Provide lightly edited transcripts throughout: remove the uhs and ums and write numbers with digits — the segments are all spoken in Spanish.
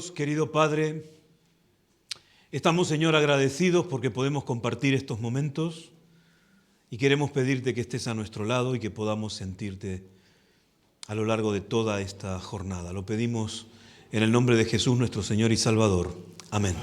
Dios, querido Padre, estamos, Señor, agradecidos porque podemos compartir estos momentos y queremos pedirte que estés a nuestro lado y que podamos sentirte a lo largo de toda esta jornada. Lo pedimos en el nombre de Jesús, nuestro Señor y Salvador. Amén.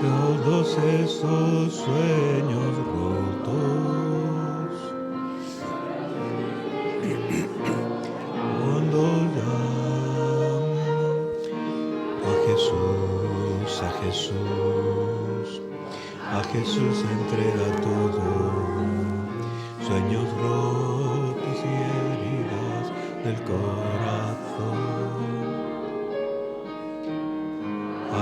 Todos esos sueños rotos, cuando llaman a Jesús entrega todo, sueños rotos y heridas del corazón. A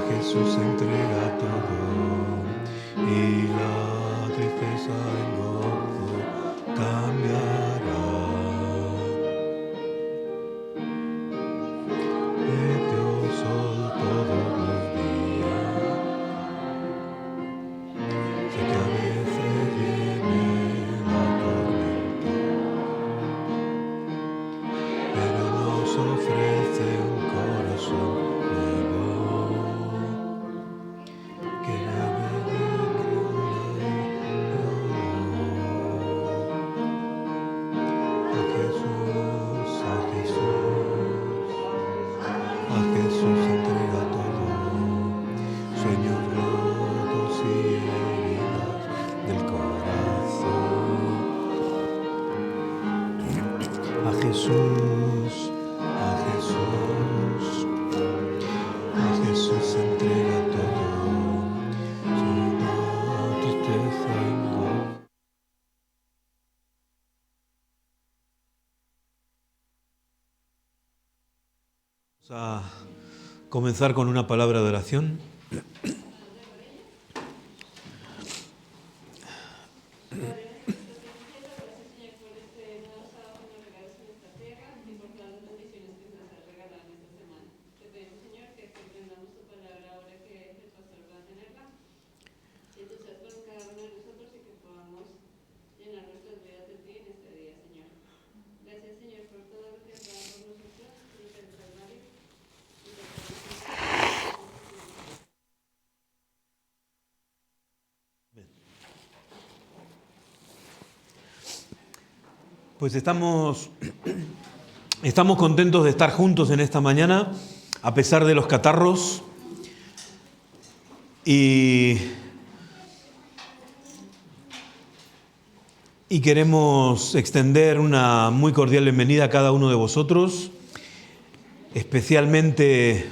Jesús entrega todo y la tristeza en gozo cambiará. Mete el sol todos los días, sé que a veces viene la tormenta, pero nos ofrece un corazón nuevo que nave de a Jesús entrega todo, sueños rotos y heridas del corazón. A Jesús entrega todo, sueños tristeza en gozo. Vamos a comenzar con una palabra de oración. Pues estamos contentos de estar juntos en esta mañana, a pesar de los catarros. Y queremos extender una muy cordial bienvenida a cada uno de vosotros, especialmente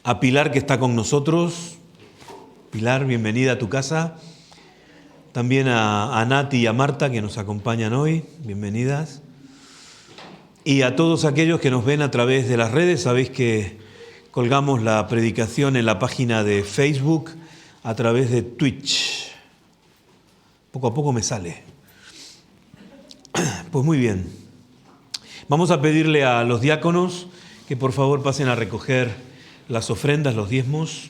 a Pilar, que está con nosotros. Pilar, bienvenida a tu casa. También a Nati y a Marta, que nos acompañan hoy, bienvenidas. Y a todos aquellos que nos ven a través de las redes, sabéis que colgamos la predicación en la página de Facebook a través de Twitch. Poco a poco me sale. Pues muy bien. Vamos a pedirle a los diáconos que por favor pasen a recoger las ofrendas, los diezmos.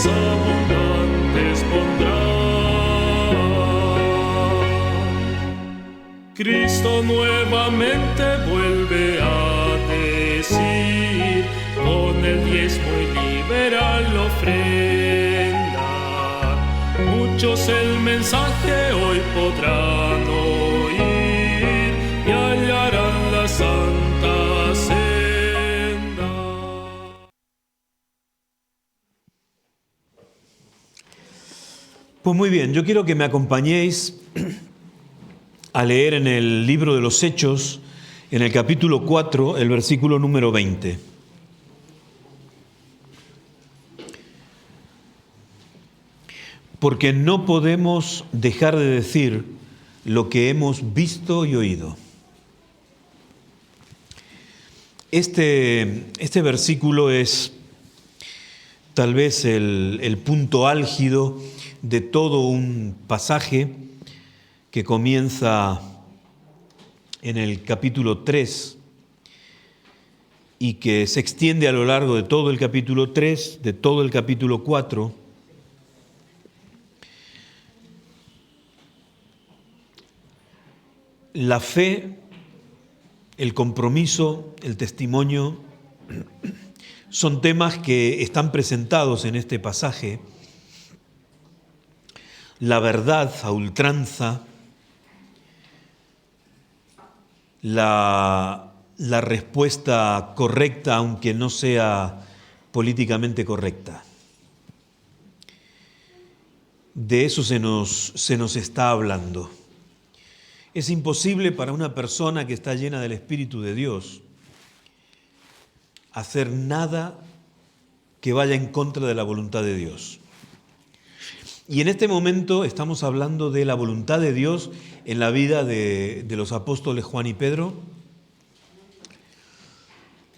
frutos abundantes pondrá. Cristo nuevamente vuelve a decir, con el diezmo y liberal ofrenda, muchos el mensaje hoy podrán oír y hallarán la santa senda. Pues muy bien, yo quiero que me acompañéis a leer en el libro de los Hechos, en el capítulo 4, el versículo número 20. Porque no podemos dejar de decir lo que hemos visto y oído. Este versículo es tal vez el punto álgido de todo un pasaje que comienza en el capítulo 3 y que se extiende a lo largo de todo el capítulo 3, de todo el capítulo 4. La fe, el compromiso, el testimonio son temas que están presentados en este pasaje. La verdad a ultranza, la respuesta correcta, aunque no sea políticamente correcta. De eso se nos está hablando. Es imposible para una persona que está llena del Espíritu de Dios hacer nada que vaya en contra de la voluntad de Dios. Y en este momento estamos hablando de la voluntad de Dios en la vida de los apóstoles Juan y Pedro.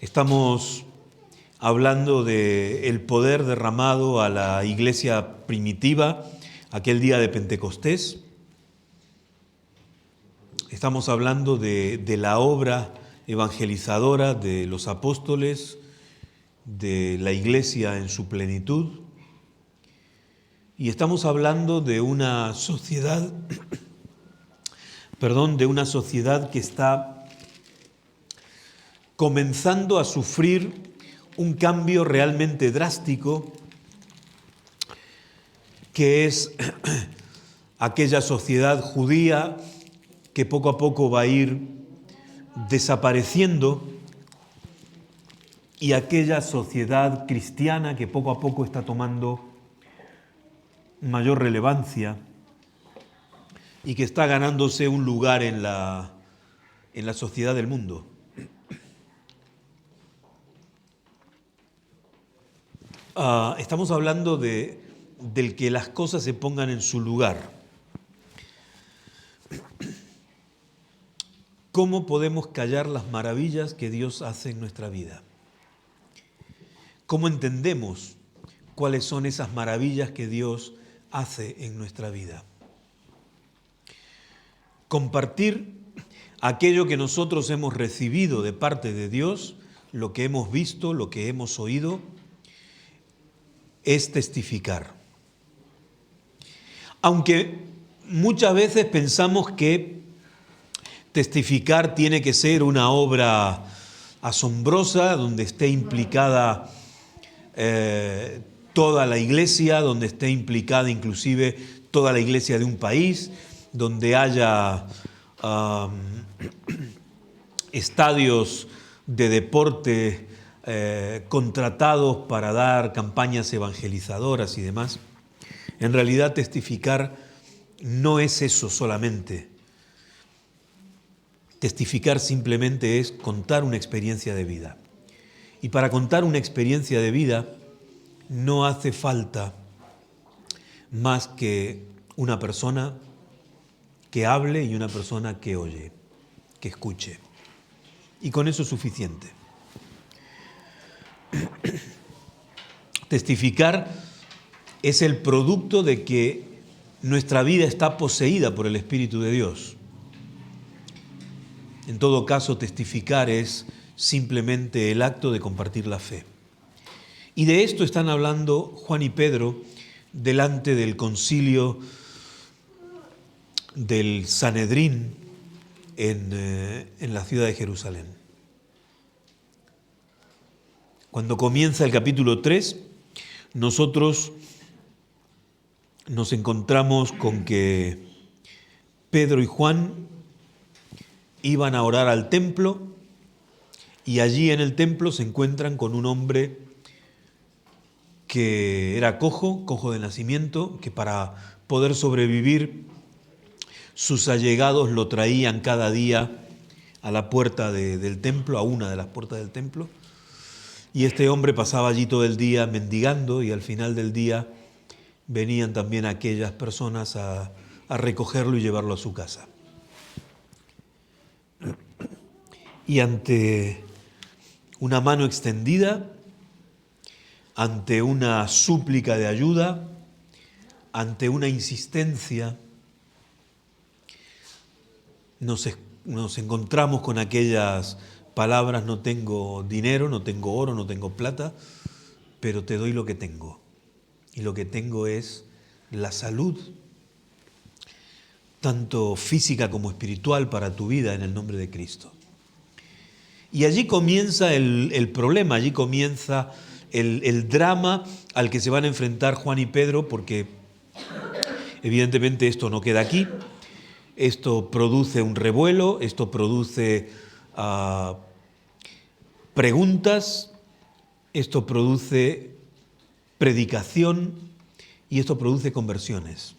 Estamos hablando del poder derramado a la iglesia primitiva aquel día de Pentecostés. Estamos hablando de la obra evangelizadora de los apóstoles, de la iglesia en su plenitud. Y estamos hablando de una sociedad, de una sociedad que está comenzando a sufrir un cambio realmente drástico, que es aquella sociedad judía que poco a poco va a ir desapareciendo y aquella sociedad cristiana que poco a poco está tomando mayor relevancia y que está ganándose un lugar en la sociedad del mundo. Estamos hablando del que las cosas se pongan en su lugar. ¿Cómo podemos callar las maravillas que Dios hace en nuestra vida? ¿Cómo entendemos cuáles son esas maravillas que Dios hace en nuestra vida? Compartir aquello que nosotros hemos recibido de parte de Dios, lo que hemos visto, lo que hemos oído, es testificar. Aunque muchas veces pensamos que testificar tiene que ser una obra asombrosa, donde esté implicada toda la iglesia, donde esté implicada inclusive toda la iglesia de un país, donde haya estadios de deporte contratados para dar campañas evangelizadoras y demás. En realidad testificar no es eso solamente. Testificar simplemente es contar una experiencia de vida. Y para contar una experiencia de vida no hace falta más que una persona que hable y una persona que oye, que escuche. Y con eso es suficiente. Testificar es el producto de que nuestra vida está poseída por el Espíritu de Dios. En todo caso, testificar es simplemente el acto de compartir la fe. Y de esto están hablando Juan y Pedro delante del concilio del Sanedrín en la ciudad de Jerusalén. Cuando comienza el capítulo 3, nosotros nos encontramos con que Pedro y Juan iban a orar al templo y allí en el templo se encuentran con un hombre que era cojo de nacimiento, que para poder sobrevivir sus allegados lo traían cada día a la puerta del templo, a una de las puertas del templo, y este hombre pasaba allí todo el día mendigando y al final del día venían también aquellas personas a recogerlo y llevarlo a su casa. Y ante una mano extendida, ante una súplica de ayuda, ante una insistencia, nos encontramos con aquellas palabras: no tengo dinero, no tengo oro, no tengo plata, pero te doy lo que tengo. Y lo que tengo es la salud, tanto física como espiritual, para tu vida en el nombre de Cristo. Y allí comienza el problema, allí comienza el drama al que se van a enfrentar Juan y Pedro, porque evidentemente esto no queda aquí. Esto produce un revuelo, esto produce preguntas, esto produce predicación y esto produce conversiones.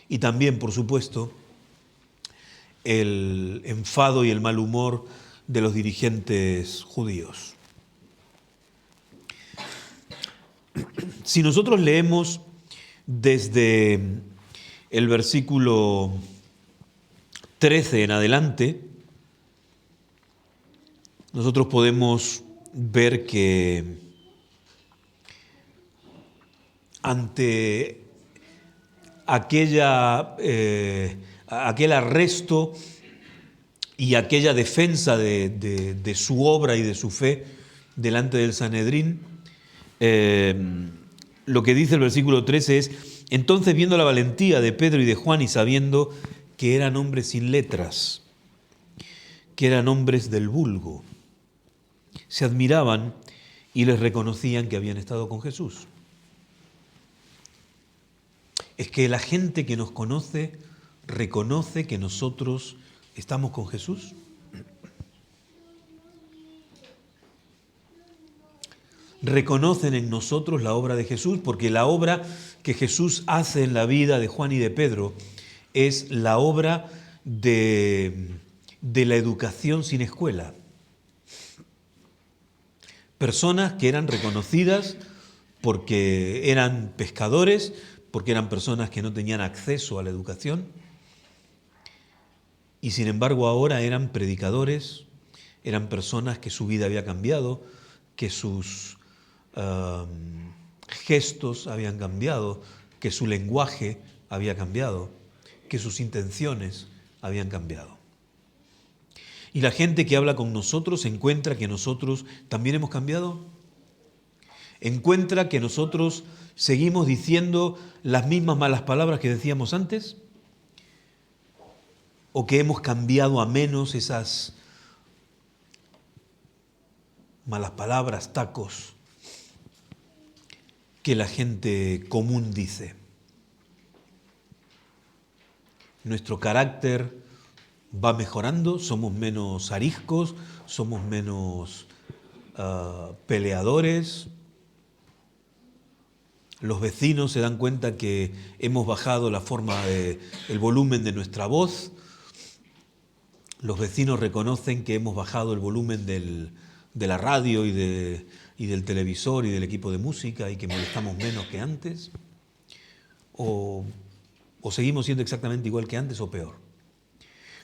Y también, por supuesto, el enfado y el mal humor de los dirigentes judíos. Si nosotros leemos desde el versículo 13 en adelante, nosotros podemos ver que ante aquel arresto y aquella defensa de su obra y de su fe delante del Sanedrín, lo que dice el versículo 13 es: entonces, viendo la valentía de Pedro y de Juan y sabiendo que eran hombres sin letras, que eran hombres del vulgo, se admiraban y les reconocían que habían estado con Jesús. Es que la gente que nos conoce reconoce que nosotros estamos con Jesús. Reconocen en nosotros la obra de Jesús, porque la obra que Jesús hace en la vida de Juan y de Pedro es la obra de la educación sin escuela. Personas que eran reconocidas porque eran pescadores, porque eran personas que no tenían acceso a la educación, y sin embargo ahora eran predicadores, eran personas que su vida había cambiado, que sus gestos habían cambiado, que su lenguaje había cambiado, que sus intenciones habían cambiado. Y la gente que habla con nosotros encuentra que nosotros también hemos cambiado. Encuentra que nosotros seguimos diciendo las mismas malas palabras que decíamos antes, o que hemos cambiado a menos esas malas palabras, tacos, que la gente común dice. Nuestro carácter va mejorando, somos menos ariscos, somos menos peleadores. Los vecinos se dan cuenta que hemos bajado la forma el volumen de nuestra voz. Los vecinos reconocen que hemos bajado el volumen de la radio y del televisor y del equipo de música y que molestamos menos que antes. O seguimos siendo exactamente igual que antes o peor.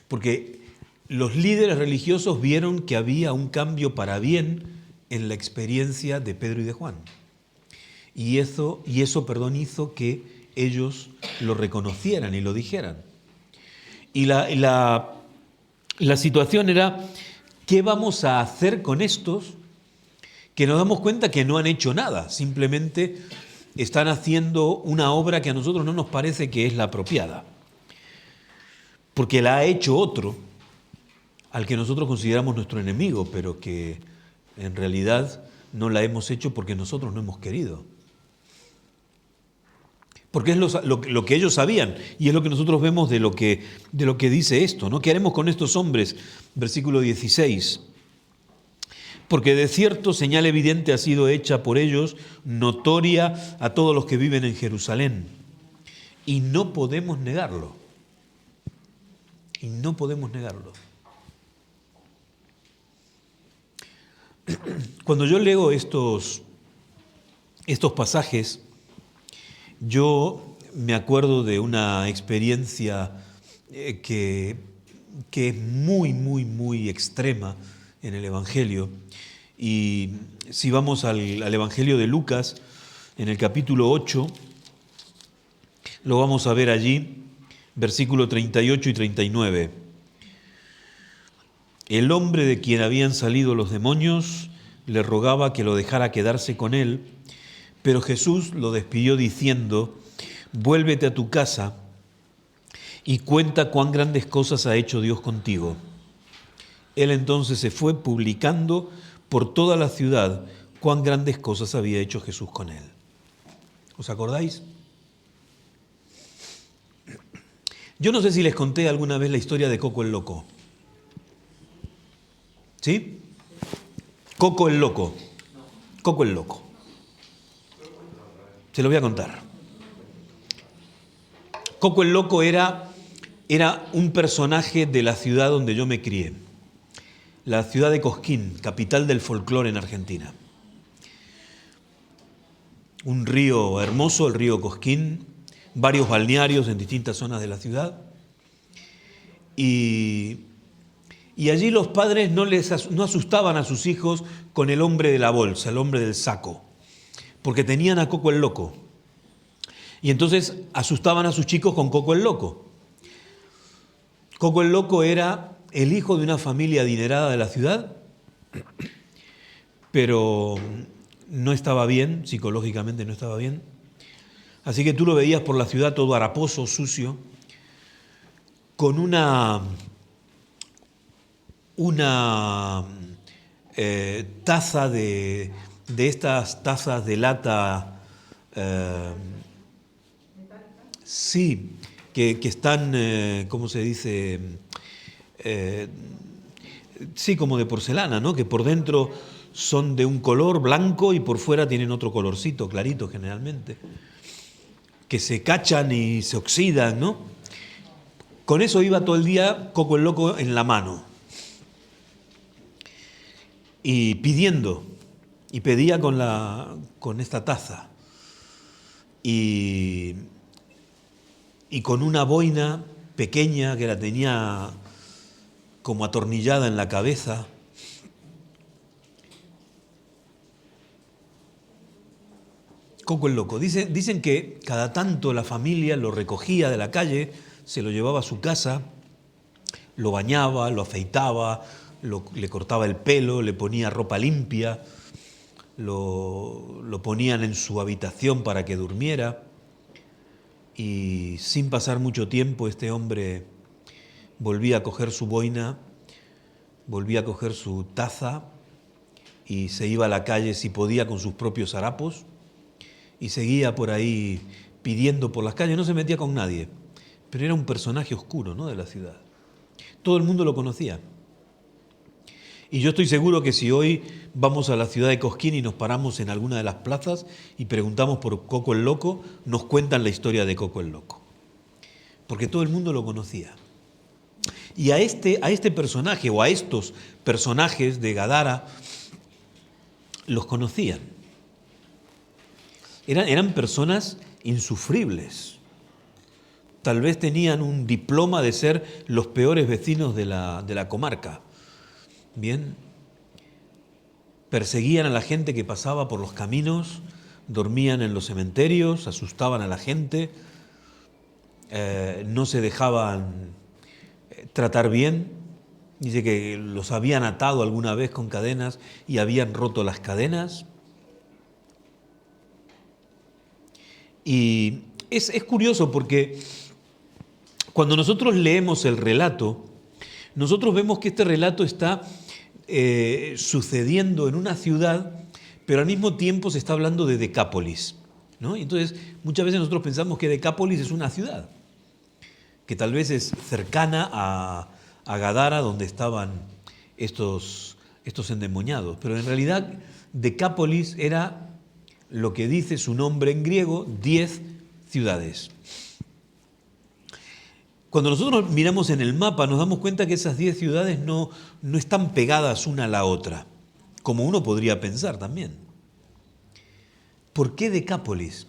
Porque los líderes religiosos vieron que había un cambio para bien en la experiencia de Pedro y de Juan. Y eso hizo que ellos lo reconocieran y lo dijeran. Y la situación era: ¿qué vamos a hacer con estos que nos damos cuenta que no han hecho nada, simplemente están haciendo una obra que a nosotros no nos parece que es la apropiada, porque la ha hecho otro, al que nosotros consideramos nuestro enemigo, pero que en realidad no la hemos hecho porque nosotros no hemos querido. Porque es lo que ellos sabían, y es lo que nosotros vemos de lo que dice esto, ¿no? ¿Qué haremos con estos hombres? Versículo 16. Porque de cierto señal evidente ha sido hecha por ellos, notoria a todos los que viven en Jerusalén. Y no podemos negarlo. Y no podemos negarlo. Cuando yo leo estos pasajes, yo me acuerdo de una experiencia que es muy, muy, muy extrema en el Evangelio. Y si vamos al Evangelio de Lucas, en el capítulo 8, lo vamos a ver allí, versículo 38 y 39. El hombre de quien habían salido los demonios le rogaba que lo dejara quedarse con él, pero Jesús lo despidió diciendo: vuélvete a tu casa y cuenta cuán grandes cosas ha hecho Dios contigo. Él entonces se fue publicando por toda la ciudad cuán grandes cosas había hecho Jesús con él. ¿Os acordáis? Yo no sé si les conté alguna vez la historia de Coco el Loco. ¿Sí? Coco el Loco. Coco el Loco. Se lo voy a contar. Coco el Loco era un personaje de la ciudad donde yo me crié. La ciudad de Cosquín, capital del folclore en Argentina. Un río hermoso, el río Cosquín, varios balnearios en distintas zonas de la ciudad. Y allí los padres no asustaban a sus hijos con el hombre de la bolsa, el hombre del saco, porque tenían a Coco el Loco. Y entonces asustaban a sus chicos con Coco el Loco. Coco el Loco era el hijo de una familia adinerada de la ciudad, pero no estaba bien, psicológicamente no estaba bien. Así que tú lo veías por la ciudad todo haraposo, sucio, con una taza de estas tazas de lata, sí, que están, ¿cómo se dice? Sí, como de porcelana, ¿no? Que por dentro son de un color blanco y por fuera tienen otro colorcito, clarito generalmente, que se cachan y se oxidan, ¿no? Con eso iba todo el día Coco el Loco en la mano. Y pedía con esta taza. Y con una boina pequeña que la tenía como atornillada en la cabeza. Coco el Loco. Dicen que cada tanto la familia lo recogía de la calle, se lo llevaba a su casa, lo bañaba, lo afeitaba, le cortaba el pelo, le ponía ropa limpia, lo ponían en su habitación para que durmiera. Y sin pasar mucho tiempo este hombre volvía a coger su boina, volvía a coger su taza y se iba a la calle si podía con sus propios harapos y seguía por ahí pidiendo por las calles. No se metía con nadie, pero era un personaje oscuro, ¿no?, de la ciudad. Todo el mundo lo conocía. Y yo estoy seguro que si hoy vamos a la ciudad de Cosquín y nos paramos en alguna de las plazas y preguntamos por Coco el Loco, nos cuentan la historia de Coco el Loco. Porque todo el mundo lo conocía. Y a este personaje o a estos personajes de Gadara los conocían. Eran personas insufribles. Tal vez tenían un diploma de ser los peores vecinos de la comarca. Bien, perseguían a la gente que pasaba por los caminos, dormían en los cementerios, asustaban a la gente, no se dejaban tratar bien, Dice que los habían atado alguna vez con cadenas y habían roto las cadenas. Y es curioso porque cuando nosotros leemos el relato, nosotros vemos que este relato está sucediendo en una ciudad, pero al mismo tiempo se está hablando de Decápolis, ¿no? Y entonces muchas veces nosotros pensamos que Decápolis es una ciudad, que tal vez es cercana a Gadara, donde estaban estos endemoniados. Pero en realidad Decápolis era lo que dice su nombre en griego, 10 ciudades. Cuando nosotros miramos en el mapa nos damos cuenta que esas 10 ciudades no están pegadas una a la otra, como uno podría pensar también. ¿Por qué Decápolis?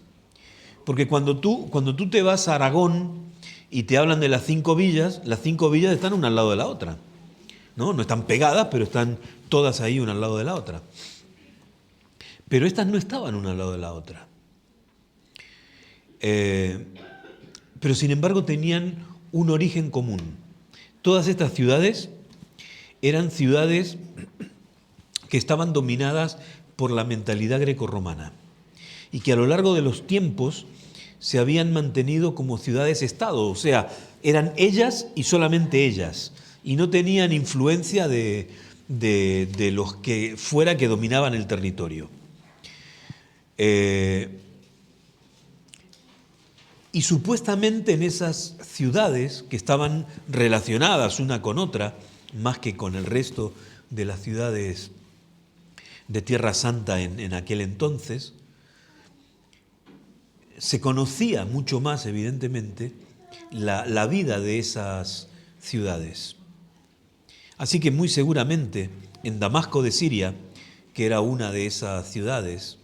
Porque cuando tú te vas a Aragón y te hablan de las 5 villas están una al lado de la otra. No están pegadas, pero están todas ahí una al lado de la otra. Pero estas no estaban una al lado de la otra. Pero sin embargo tenían un origen común. Todas estas ciudades eran ciudades que estaban dominadas por la mentalidad grecorromana y que a lo largo de los tiempos se habían mantenido como ciudades-estado, o sea, eran ellas y solamente ellas, y no tenían influencia de los que fuera que dominaban el territorio. Y supuestamente en esas ciudades que estaban relacionadas una con otra, más que con el resto de las ciudades de Tierra Santa en aquel entonces, se conocía mucho más, evidentemente, la vida de esas ciudades. Así que muy seguramente en Damasco de Siria, que era una de esas ciudades,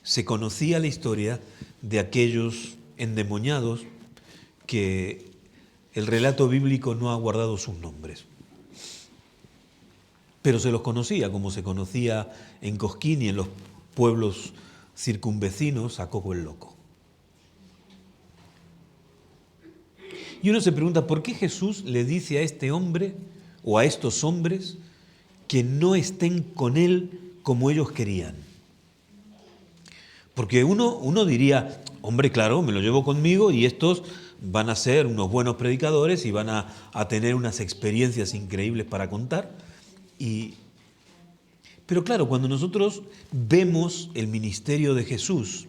se conocía la historia de aquellos endemoniados que el relato bíblico no ha guardado sus nombres. Pero se los conocía, como se conocía en Cosquín y en los pueblos circunvecinos a Coco el Loco. Y uno se pregunta, ¿por qué Jesús le dice a este hombre o a estos hombres que no estén con él como ellos querían? Porque uno diría, hombre, claro, me lo llevo conmigo y estos van a ser unos buenos predicadores y van a tener unas experiencias increíbles para contar. Pero claro, cuando nosotros vemos el ministerio de Jesús,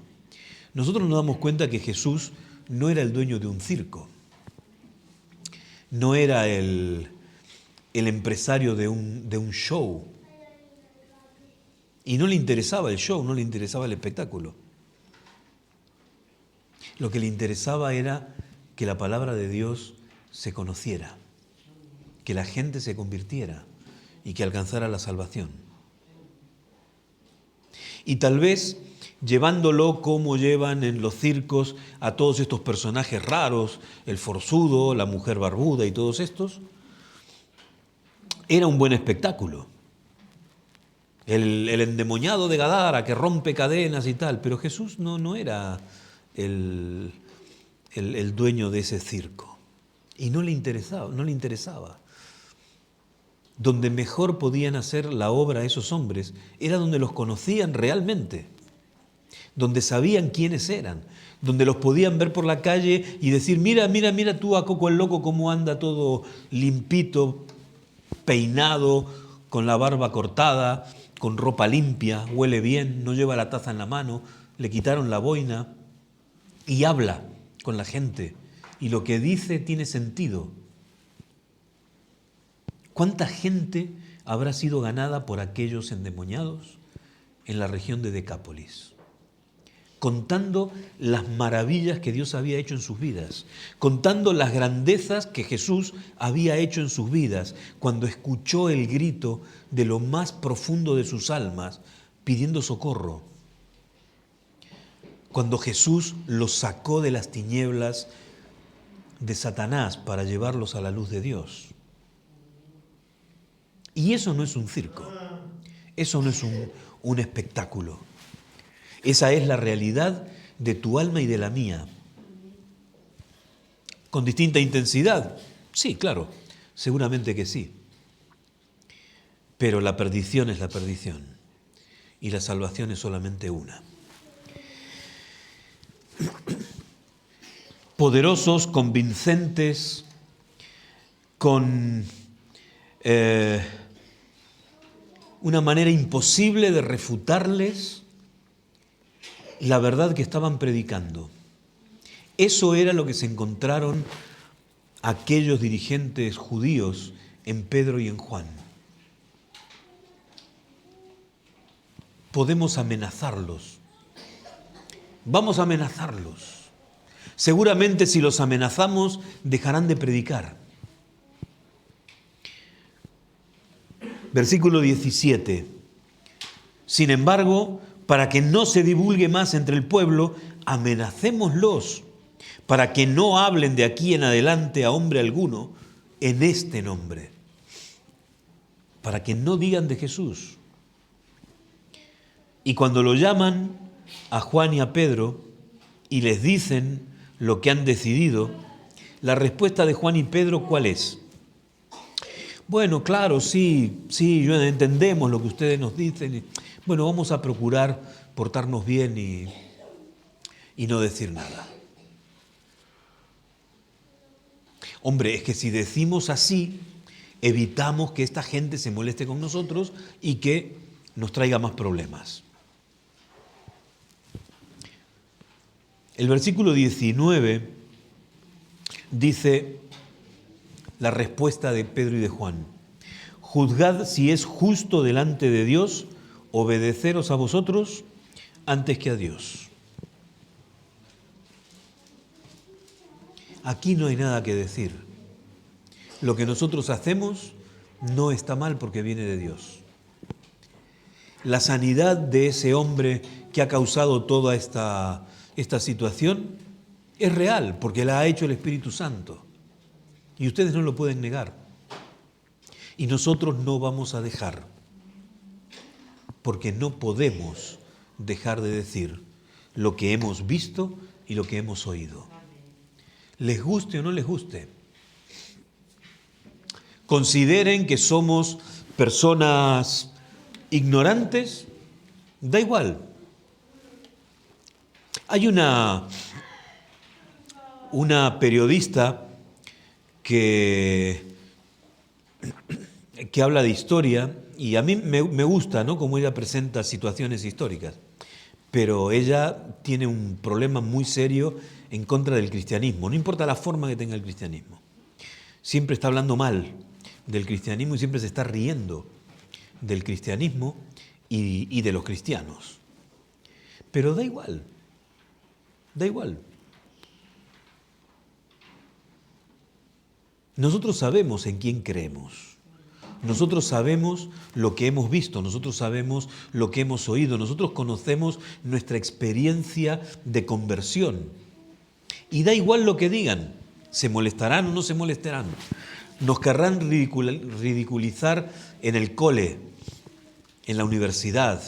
nosotros nos damos cuenta que Jesús no era el dueño de un circo, no era el empresario de un show. Y no le interesaba el show, no le interesaba el espectáculo. Lo que le interesaba era que la palabra de Dios se conociera, que la gente se convirtiera y que alcanzara la salvación. Y tal vez llevándolo como llevan en los circos a todos estos personajes raros, el forzudo, la mujer barbuda y todos estos, era un buen espectáculo. El endemoniado de Gadara que rompe cadenas y tal, pero Jesús no era el dueño de ese circo. Y no le interesaba. Donde mejor podían hacer la obra esos hombres era donde los conocían realmente, donde sabían quiénes eran, donde los podían ver por la calle y decir, mira tú a Coco el Loco cómo anda todo limpito, peinado, con la barba cortada, con ropa limpia, huele bien, no lleva la taza en la mano, le quitaron la boina y habla con la gente y lo que dice tiene sentido. ¿Cuánta gente habrá sido ganada por aquellos endemoniados en la región de Decápolis? Contando las maravillas que Dios había hecho en sus vidas, contando las grandezas que Jesús había hecho en sus vidas, cuando escuchó el grito de lo más profundo de sus almas, pidiendo socorro. Cuando Jesús los sacó de las tinieblas de Satanás para llevarlos a la luz de Dios. Y eso no es un circo, eso no es un espectáculo. Esa es la realidad de tu alma y de la mía. ¿Con distinta intensidad? Sí, claro. Seguramente que sí. Pero la perdición es la perdición y la salvación es solamente una. Poderosos, convincentes, con una manera imposible de refutarles la verdad que estaban predicando. Eso era lo que se encontraron aquellos dirigentes judíos en Pedro y en Juan. Podemos amenazarlos. Vamos a amenazarlos. Seguramente si los amenazamos, dejarán de predicar. Versículo 17. Sin embargo, para que no se divulgue más entre el pueblo, amenacémoslos, para que no hablen de aquí en adelante a hombre alguno en este nombre. Para que no digan de Jesús. Y cuando lo llaman a Juan y a Pedro y les dicen lo que han decidido, la respuesta de Juan y Pedro, ¿cuál es? Bueno, claro, sí, yo entendemos lo que ustedes nos dicen. Bueno, vamos a procurar portarnos bien y no decir nada. Hombre, es que si decimos así, evitamos que esta gente se moleste con nosotros y que nos traiga más problemas. El versículo 19 dice la respuesta de Pedro y de Juan. Juzgad si es justo delante de Dios obedeceros a vosotros antes que a Dios. Aquí no hay nada que decir. Lo que nosotros hacemos no está mal porque viene de Dios. La sanidad de ese hombre que ha causado toda esta situación es real porque la ha hecho el Espíritu Santo. Y ustedes no lo pueden negar. Y nosotros no vamos a dejar, porque no podemos dejar de decir lo que hemos visto y lo que hemos oído. Les guste o no les guste. Consideren que somos personas ignorantes, da igual. Hay una periodista que habla de historia y a mí me gusta, ¿no?, cómo ella presenta situaciones históricas, pero ella tiene un problema muy serio en contra del cristianismo, no importa la forma que tenga el cristianismo. Siempre está hablando mal del cristianismo y siempre se está riendo del cristianismo y de los cristianos. Pero da igual, da igual. Nosotros sabemos en quién creemos. Nosotros sabemos lo que hemos visto, nosotros sabemos lo que hemos oído, nosotros conocemos nuestra experiencia de conversión. Y da igual lo que digan, se molestarán o no se molestarán. Nos querrán ridiculizar en el cole, en la universidad,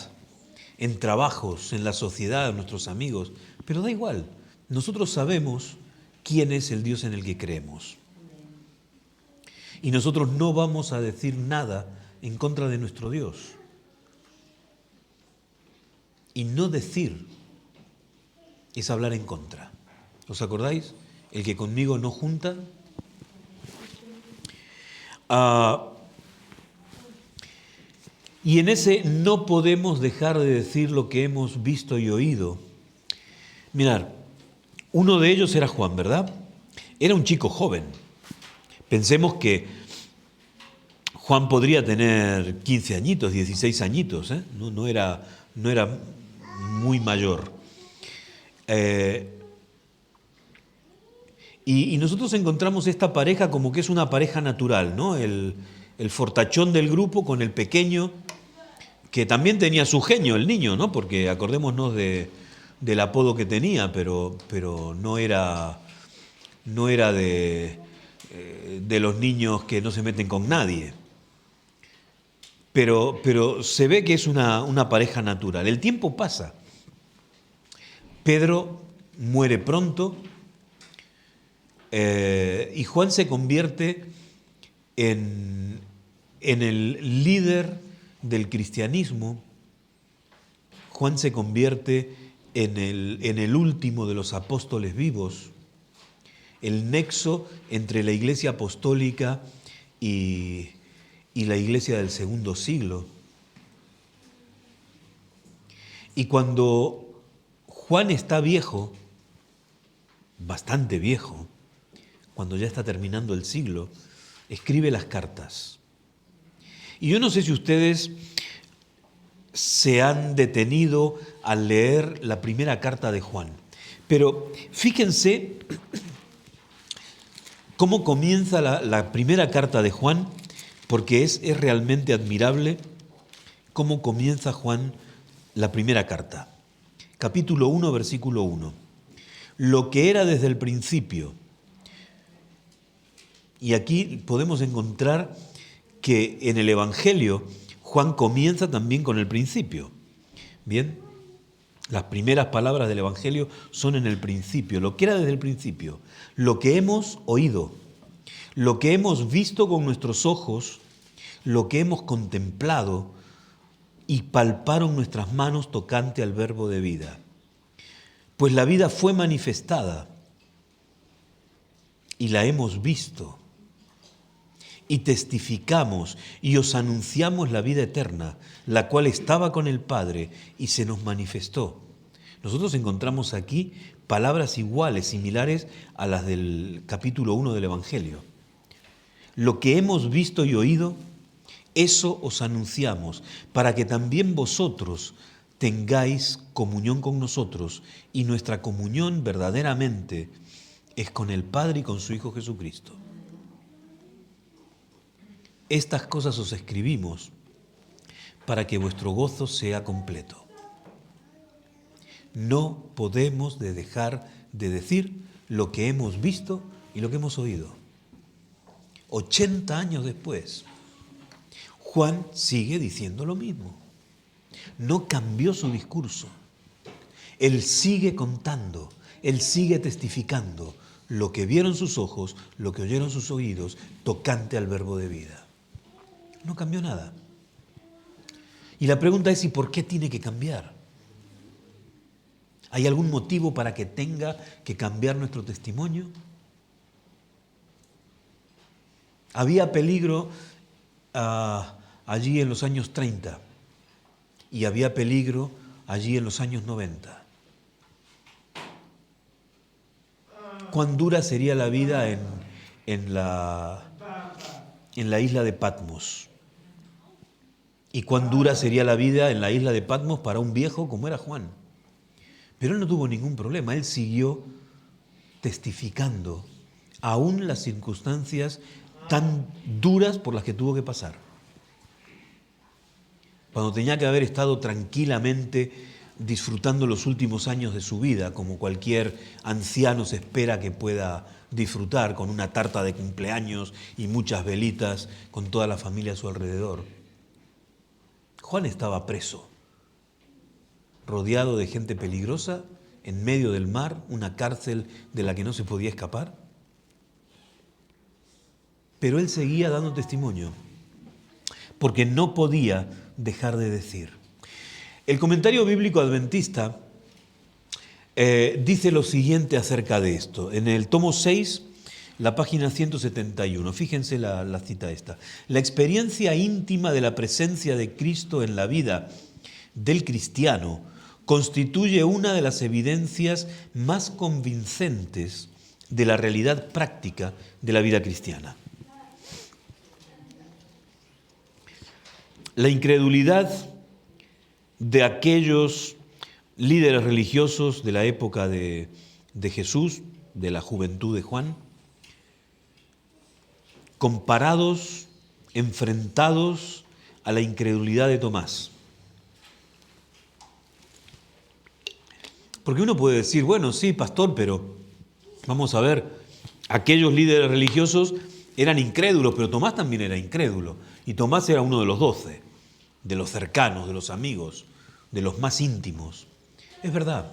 en trabajos, en la sociedad, nuestros amigos, pero da igual. Nosotros sabemos quién es el Dios en el que creemos. Y nosotros no vamos a decir nada en contra de nuestro Dios. Y no decir es hablar en contra. ¿Os acordáis? El que conmigo no junta. Y en ese no podemos dejar de decir lo que hemos visto y oído. Mirad, uno de ellos era Juan, ¿verdad? Era un chico joven. Pensemos que Juan podría tener 15 añitos, 16 añitos, ¿eh? No era muy mayor. Y nosotros encontramos esta pareja como que es una pareja natural, ¿no? El fortachón del grupo con el pequeño, que también tenía su genio, el niño, ¿no? Porque acordémonos del apodo que tenía, pero no era de los niños que no se meten con nadie. Pero se ve que es una pareja natural. El tiempo pasa. Pedro muere pronto y Juan se convierte en el líder del cristianismo. Juan se convierte en el último de los apóstoles vivos, el nexo entre la iglesia apostólica y la iglesia del segundo siglo. Y cuando Juan está viejo, bastante viejo, cuando ya está terminando el siglo, escribe las cartas. Y yo no sé si ustedes se han detenido al leer la primera carta de Juan, pero fíjense cómo comienza la primera carta de Juan, porque es realmente admirable cómo comienza Juan la primera carta. Capítulo 1, versículo 1. Lo que era desde el principio. Y aquí podemos encontrar que en el Evangelio Juan comienza también con el principio. Bien, las primeras palabras del Evangelio son en el principio, lo que era desde el principio, lo que hemos oído, lo que hemos visto con nuestros ojos, lo que hemos contemplado y palparon nuestras manos tocante al verbo de vida. Pues la vida fue manifestada y la hemos visto. Y testificamos y os anunciamos la vida eterna, la cual estaba con el Padre y se nos manifestó. Nosotros encontramos aquí palabras iguales, similares a las del capítulo 1 del Evangelio. Lo que hemos visto y oído, eso os anunciamos, para que también vosotros tengáis comunión con nosotros, y nuestra comunión verdaderamente es con el Padre y con su Hijo Jesucristo. Estas cosas os escribimos para que vuestro gozo sea completo. No podemos dejar de decir lo que hemos visto y lo que hemos oído. 80 años después, Juan sigue diciendo lo mismo. No cambió su discurso. Él sigue contando, él sigue testificando lo que vieron sus ojos, lo que oyeron sus oídos, tocante al verbo de vida. No cambió nada. Y la pregunta es, ¿y por qué tiene que cambiar? ¿Hay algún motivo para que tenga que cambiar nuestro testimonio? Había peligro allí en los años 30 y había peligro allí en los años 90. ¿Cuán dura sería la vida en la isla de Patmos? ¿Y cuán dura sería la vida en la isla de Patmos para un viejo como era Juan? Pero él no tuvo ningún problema, él siguió testificando aún las circunstancias tan duras por las que tuvo que pasar. Cuando tenía que haber estado tranquilamente disfrutando los últimos años de su vida, como cualquier anciano se espera que pueda disfrutar, con una tarta de cumpleaños y muchas velitas, con toda la familia a su alrededor. Juan estaba preso, rodeado de gente peligrosa, en medio del mar, una cárcel de la que no se podía escapar. Pero él seguía dando testimonio, porque no podía dejar de decir. El comentario bíblico adventista dice lo siguiente acerca de esto. En el tomo 6, la página 171, fíjense la cita esta. La experiencia íntima de la presencia de Cristo en la vida del cristiano constituye una de las evidencias más convincentes de la realidad práctica de la vida cristiana. La incredulidad de aquellos líderes religiosos de la época de Jesús, de la juventud de Juan, comparados, enfrentados a la incredulidad de Tomás. Porque uno puede decir, bueno, sí, pastor, pero vamos a ver, aquellos líderes religiosos eran incrédulos, pero Tomás también era incrédulo. Y Tomás era uno de los 12, de los cercanos, de los amigos, de los más íntimos. Es verdad.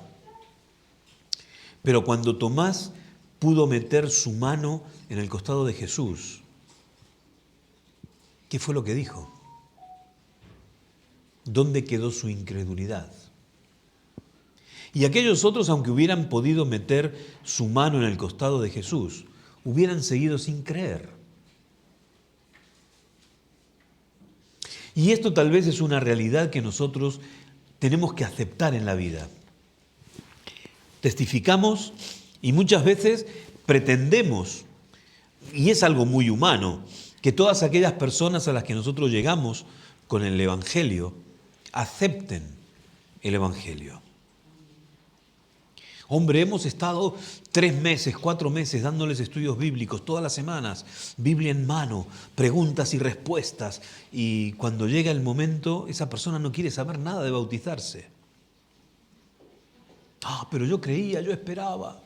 Pero cuando Tomás pudo meter su mano en el costado de Jesús, ¿Qué fue lo que dijo? ¿Dónde quedó su incredulidad? Y aquellos otros, aunque hubieran podido meter su mano en el costado de Jesús, hubieran seguido sin creer. Y esto tal vez es una realidad que nosotros tenemos que aceptar en la vida. Testificamos y muchas veces pretendemos, y es algo muy humano, que todas aquellas personas a las que nosotros llegamos con el Evangelio acepten el Evangelio. Hombre, hemos estado 3 meses, 4 meses dándoles estudios bíblicos todas las semanas, Biblia en mano, preguntas y respuestas, y cuando llega el momento, esa persona no quiere saber nada de bautizarse. Pero yo creía, yo esperaba.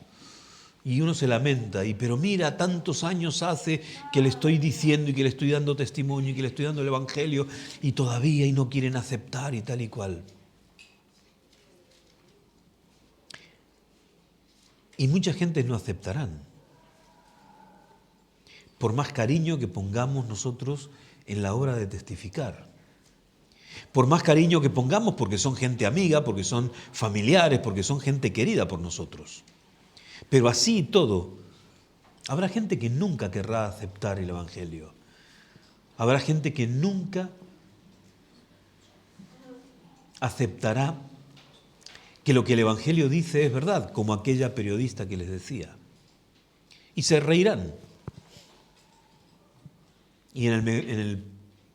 Y uno se lamenta, pero mira, tantos años hace que le estoy diciendo y que le estoy dando testimonio y que le estoy dando el Evangelio y todavía no quieren aceptar y tal y cual. Y mucha gente no aceptarán, por más cariño que pongamos nosotros en la obra de testificar. Por más cariño que pongamos porque son gente amiga, porque son familiares, porque son gente querida por nosotros. Pero así y todo, habrá gente que nunca querrá aceptar el Evangelio. Habrá gente que nunca aceptará que lo que el Evangelio dice es verdad, como aquella periodista que les decía. Y se reirán. Y en el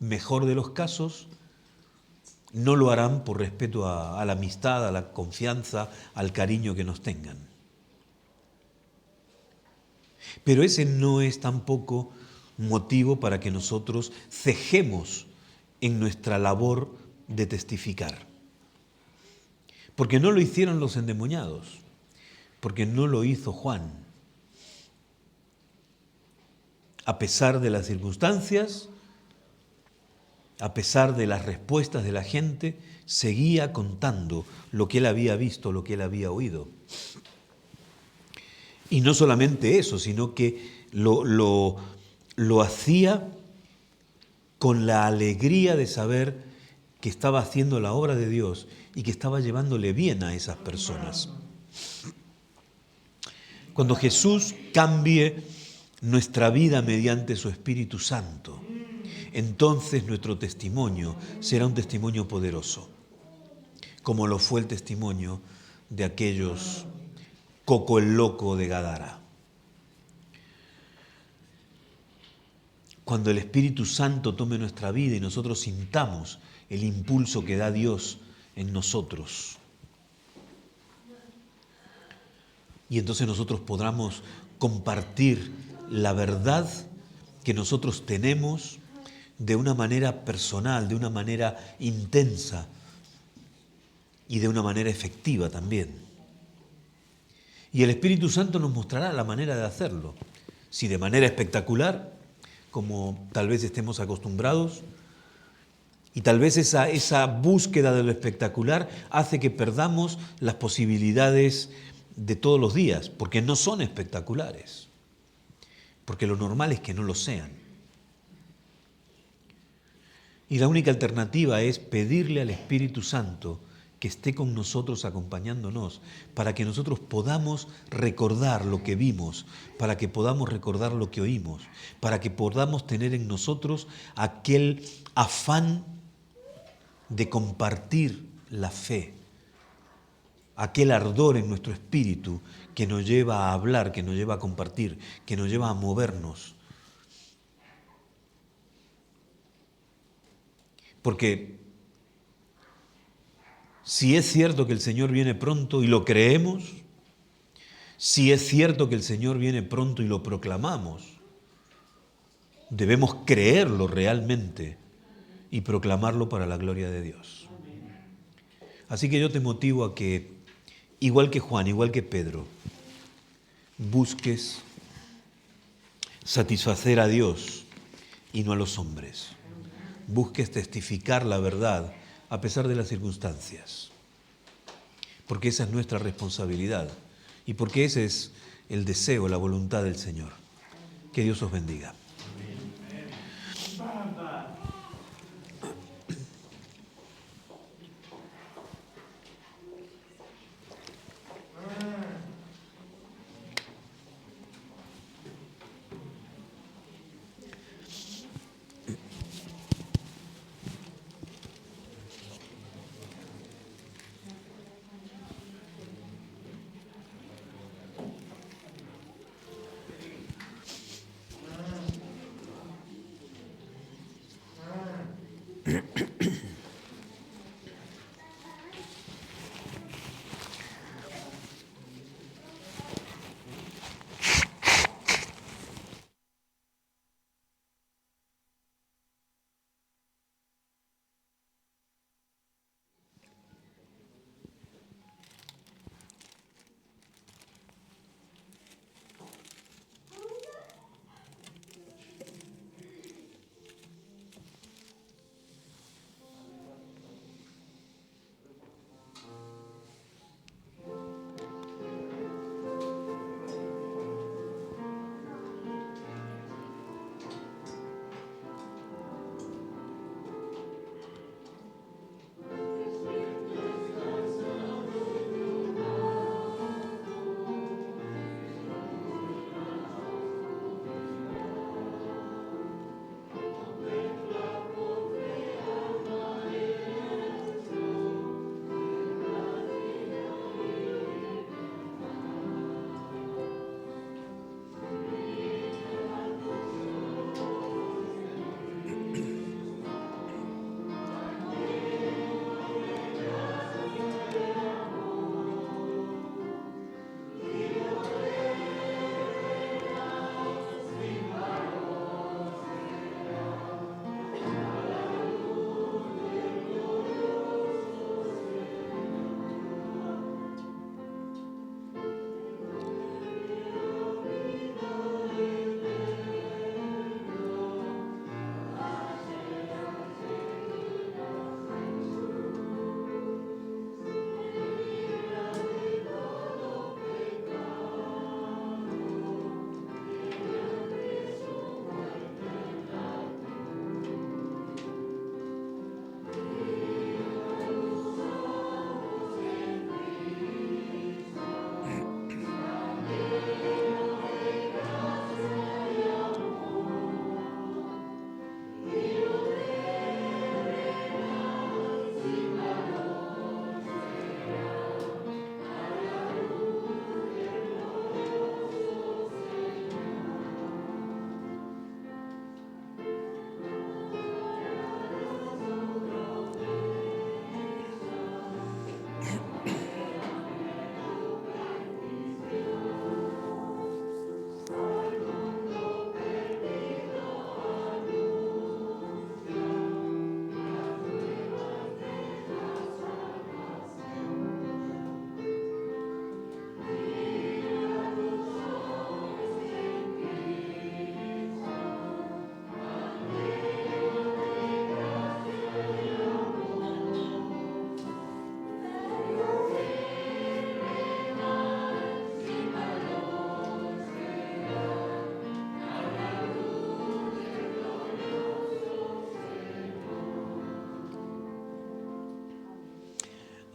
mejor de los casos, no lo harán por respeto a la amistad, a la confianza, al cariño que nos tengan. Pero ese no es tampoco motivo para que nosotros cejemos en nuestra labor de testificar. Porque no lo hicieron los endemoniados, porque no lo hizo Juan. A pesar de las circunstancias, a pesar de las respuestas de la gente, seguía contando lo que él había visto, lo que él había oído. Y no solamente eso, sino que lo hacía con la alegría de saber que estaba haciendo la obra de Dios y que estaba llevándole bien a esas personas. Cuando Jesús cambie nuestra vida mediante su Espíritu Santo, entonces nuestro testimonio será un testimonio poderoso, como lo fue el testimonio de aquellos Coco el loco de Gadara. Cuando el Espíritu Santo tome nuestra vida y nosotros sintamos el impulso que da Dios en nosotros, y entonces nosotros podamos compartir la verdad que nosotros tenemos de una manera personal, de una manera intensa y de una manera efectiva también. Y el Espíritu Santo nos mostrará la manera de hacerlo, si de manera espectacular, como tal vez estemos acostumbrados, y tal vez esa búsqueda de lo espectacular hace que perdamos las posibilidades de todos los días, porque no son espectaculares, porque lo normal es que no lo sean. Y la única alternativa es pedirle al Espíritu Santo que esté con nosotros acompañándonos, para que nosotros podamos recordar lo que vimos, para que podamos recordar lo que oímos, para que podamos tener en nosotros aquel afán de compartir la fe, aquel ardor en nuestro espíritu que nos lleva a hablar, que nos lleva a compartir, que nos lleva a movernos. Porque si es cierto que el Señor viene pronto y lo creemos, si es cierto que el Señor viene pronto y lo proclamamos, debemos creerlo realmente y proclamarlo para la gloria de Dios. Así que yo te motivo a que, igual que Juan, igual que Pedro, busques satisfacer a Dios y no a los hombres. Busques testificar la verdad a pesar de las circunstancias, porque esa es nuestra responsabilidad y porque ese es el deseo, la voluntad del Señor. Que Dios os bendiga.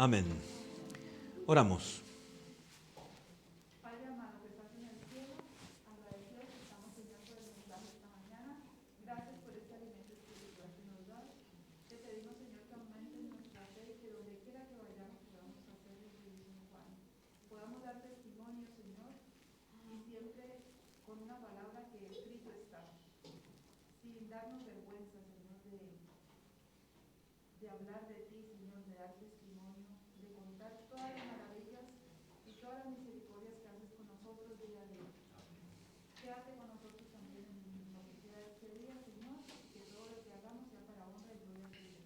Amén. Oramos. Padre amado que estás en el cielo, agradecidos estamos, Señor, por el mensaje esta mañana. Gracias por este alimento espiritual que nos das. Te pedimos, Señor, que aumentes nuestra fe y que donde quiera que vayamos podamos hacer lo que dice Juan. Podamos dar testimonio, Señor, y siempre con una palabra que escrito está, sin darnos vergüenza, Señor, de hablar de ti, Señor, de dar testimonio, de contar todas las maravillas y todas las misericordias que haces con nosotros día a día. Quédate con nosotros también en lo que queda de este día, Señor, y que todo lo que hagamos sea para honra y gloria tuya.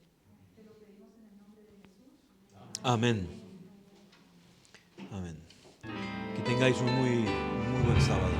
Te lo pedimos en el nombre de Jesús. Amén. Amén. Que tengáis un muy buen sábado.